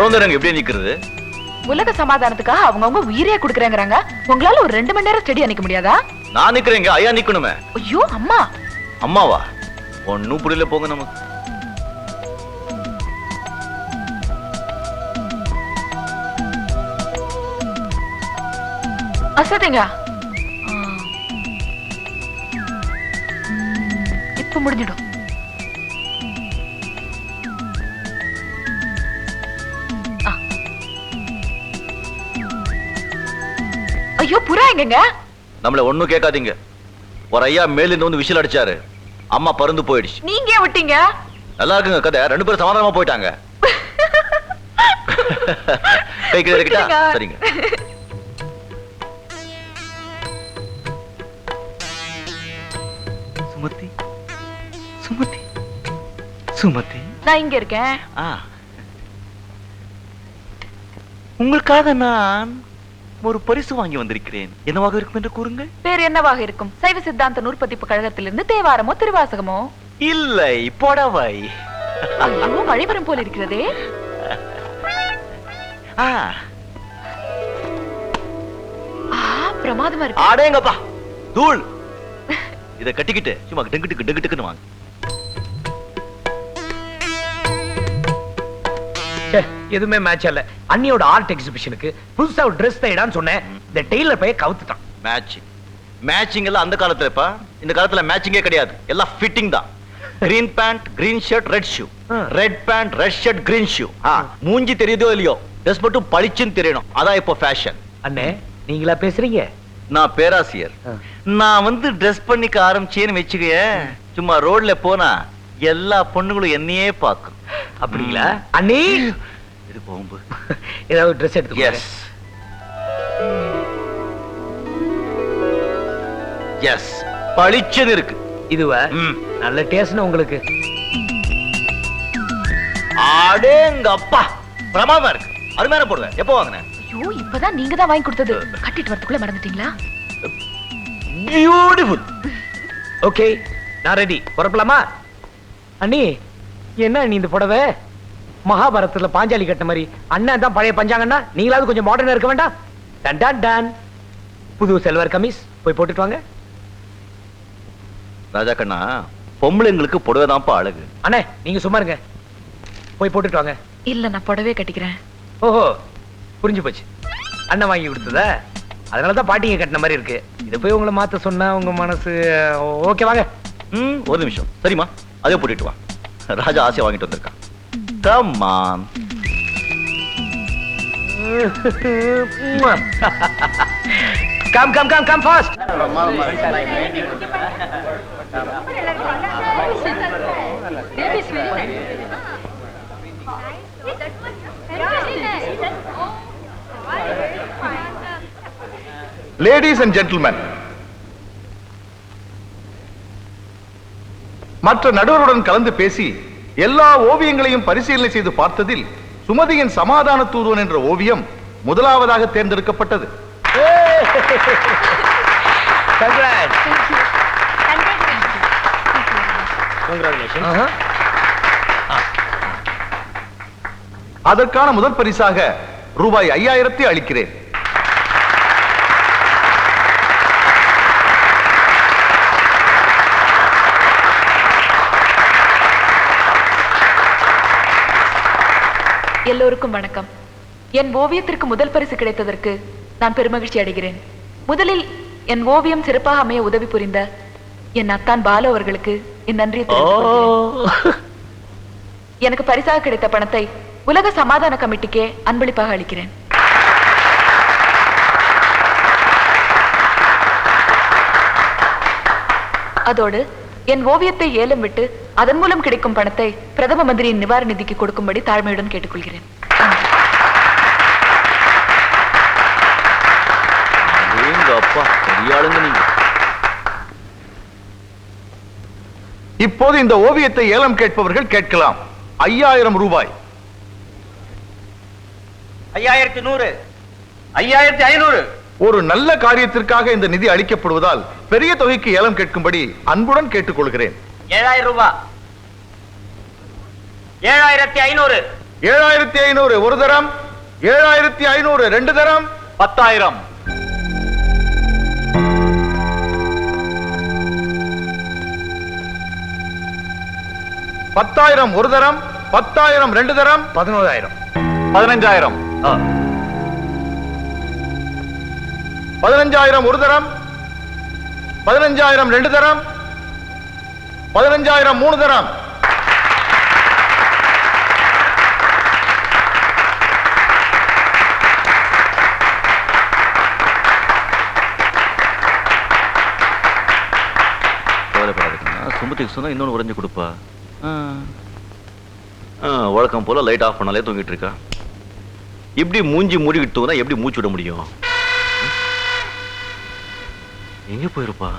சௌந்தரங்க எப்படி நிக்கிறது? உலக சமாதானத்துக்காக அவங்கவுங்க உயிரே கொடுக்குறேங்கிறாங்க. உங்களால ஒரு 2 மணி நேரம் ஸ்டெடியா நிக்க முடியாதா? நான் நிக்கிறேங்க, ஐயா நிக்கணுமே. ஐயோ அம்மா. அம்மாவா? ஒன்னும் புரியல போங்க நமக்கு. அசதிங்க. இப்ப முடிஞ்சிடும். ஐயோ புறா எங்கங்க? நம்மள ஒண்ணும் கேட்காதீங்க. ஒரு ஐயா மேல இருந்து வந்து விசில் அடிச்சாரு. அம்மா பறந்து போயிடுச்சு. நீங்க ஏன் விட்டீங்க? நல்லா இருக்குங்க கதை. 2 பேரும் சமாதானமா போயிட்டாங்க. கை கீழ இருக்கட்டா? சரிங்க. சுமதி சுமதி சுமதி, நான் இங்க இருக்கேன். உங்களுக்காக நான் ஒரு பரிசு வாங்கி வந்திருக்கிறேன். என்னவாக இருக்கும் என்று கூறுங்கள். பேர் என்னவாக இருக்கும்? சைவ சித்தாந்த நூற்பதிப்பு கழகத்திலிருந்து தேவாரமோ திருவாசகமோ? இல்லை, புடவை. ஐயோ மழை வரும் போல இருக்கிறதே. பிரமாதமா இருக்கு. ஆடேங்கப்பா தூள். இத கட்டிக்கிட்டு சும்மா டெங்குட்டுக்கு வாங்க. எதுவுமே மேட்ச் இல்ல. அண்ணியோட ஆர்ட் எக்ஸிபிஷனுக்கு புதுசா ஒரு Dress தைடான்னு சொன்னேன். இந்த டெய்லர் பைய கவுத்துட்டான். மேட்சிங் எல்லாம் அந்த காலத்துலப்பா. இந்த காலத்துல மேட்சிங்கே கிடையாது. எல்லாம் ஃபிட்டிங் தான். Green pant, green shirt, red shoe. Red pant, red shirt, green shoe. மூஞ்சி தெரியுதோ இல்லையோ, Dress மட்டும் பளிச்சுன்னு தெரியணும். அதான் இப்போ ஃபேஷன். அண்ணே நீங்களா பேசுறீங்க? நான் பேராசிரியர். நான் வந்து Dress பண்ணிக்க ஆரம்பிச்சேன்னு வெச்சுக்கயே, சும்மா ரோட்ல போனா எல்லா பொண்ணுங்களும் என்னையே பாக்கும். அப்படிங்களா அண்ணி? இது போம்பு. ஏதாவது Dress எடுத்து. எஸ் எஸ், பளிச்சுன்னு இருக்கு. இதுவா? நல்ல டேஸ்ட்னா உங்களுக்கு. ஆடேங்கப்பா பிரமாதமா இருக்கு. அருமையான போடுவேன். எப்போ வாங்கினேன்? ஐயோ இப்பதான் நீங்க தான் வாங்கி கொடுத்தது. கட்டிட்டு வரதுக்குள்ள மறந்துட்டீங்களா? பியூட்டிஃபுல். ஓகே நான் ரெடி. புறப்படலாமா? அண்ணி என்ன நீ இந்த புடவை மகாபாரதத்துல பாஞ்சாலி கட்ட மாதிரி அண்ணன் தான் பழைய பஞ்சாங்கன்னா நீங்களாவது கொஞ்சம் மாடர்னா இருக்க வேண்டாம்? Done done done. புது செல்வர் கமிஸ் போய் போட்டுட்டு வாங்க. ராஜா கண்ணா, பொம்பளைங்களுக்கு புடவை தான்ப்பா அழகு. அண்ணே நீங்க சும்மா இருங்க, போய் போட்டுட்டு வாங்க. இல்ல நான் புடவே கட்டிக்கிறேன். ஓஹோ புரிஞ்சு போச்சு. அண்ணன் வாங்கி கொடுத்ததா? அதனாலதான் பாட்டிங்க கட்டின மாதிரி இருக்கு. இதை போய் உங்களை மாத்த சொன்னா உங்க மனசு ஓகே வாங்க. ஒரு நிமிஷம். சரிம்மா, அதே போட்டுட்டு வா. ராஜா ஆசையா வாங்கிட்டு வந்திருக்கான். Come on. Come fast. Ladies and gentlemen, மற்ற நடுவருடன் கலந்து பேசி எல்லா ஓவியங்களையும் பரிசீலனை செய்து பார்த்ததில் சுமதியின் சமாதான தூதுவன் என்ற ஓவியம் முதலாவதாக தேர்ந்தெடுக்கப்பட்டது. அதற்கான முதல் பரிசாக ரூபாய் 5000 அளிக்கிறேன். எல்லோருக்கும் வணக்கம். என் ஓவியத்திற்கு முதல் பரிசு கிடைத்ததற்கு நான் பெருமகிழ்ச்சி அடைகிறேன். முதலில் என் ஓவியம் சிறப்பாக அமைய உதவி புரிந்த என் அத்தான் பாலு அவர்களுக்கு என் நன்றியை தெரிவித்துக் எனக்கு பரிசாக கிடைத்த பணத்தை உலக சமாதான கமிட்டிக்கே அன்பளிப்பாக அளிக்கிறேன். அதோடு என் ஓவியத்தை ஏலம் விட்டு அதன் மூலம் கிடைக்கும் பணத்தை பிரதம மந்திரியின் நிவாரண நிதிக்கு கொடுக்கும்படி தாழ்மையுடன் கேட்டுக்கொள்கிறேன். இப்போது இந்த ஓவியத்தை ஏலம் கேட்பவர்கள் கேட்கலாம். 5000 ரூபாய். 5100. 5500. ஒரு நல்ல காரியத்திற்காக இந்த நிதி அளிக்கப்படுவதால் பெரிய தொகைக்கு ஏலம் கேட்கும்படி அன்புடன் கேட்டுக்கொள்கிறேன். 7000 ரூபாய். 7500. 7500 ஒரு தரம், 7500 ரெண்டு தரம், 10,000. 10,000 ஒரு தரம், 10,000 ரெண்டு தரம், 11,000. 15,000. 15,000 ஒரு தரம், 15,000 ரெண்டு தரம், 15,000 மூணு தரம். சுமதிக்கு சொன்னா இன்னொன்னு உறைஞ்சு கொடுப்பா. வழக்கம் போல லைட் ஆஃப் பண்ணாலே தூங்கிட்டு இருக்கா. இப்படி மூஞ்சி மூடிக்கிட்டு தூங்கினா எப்படி மூச்சு விட முடியும்? எங்க போயிருப்பா?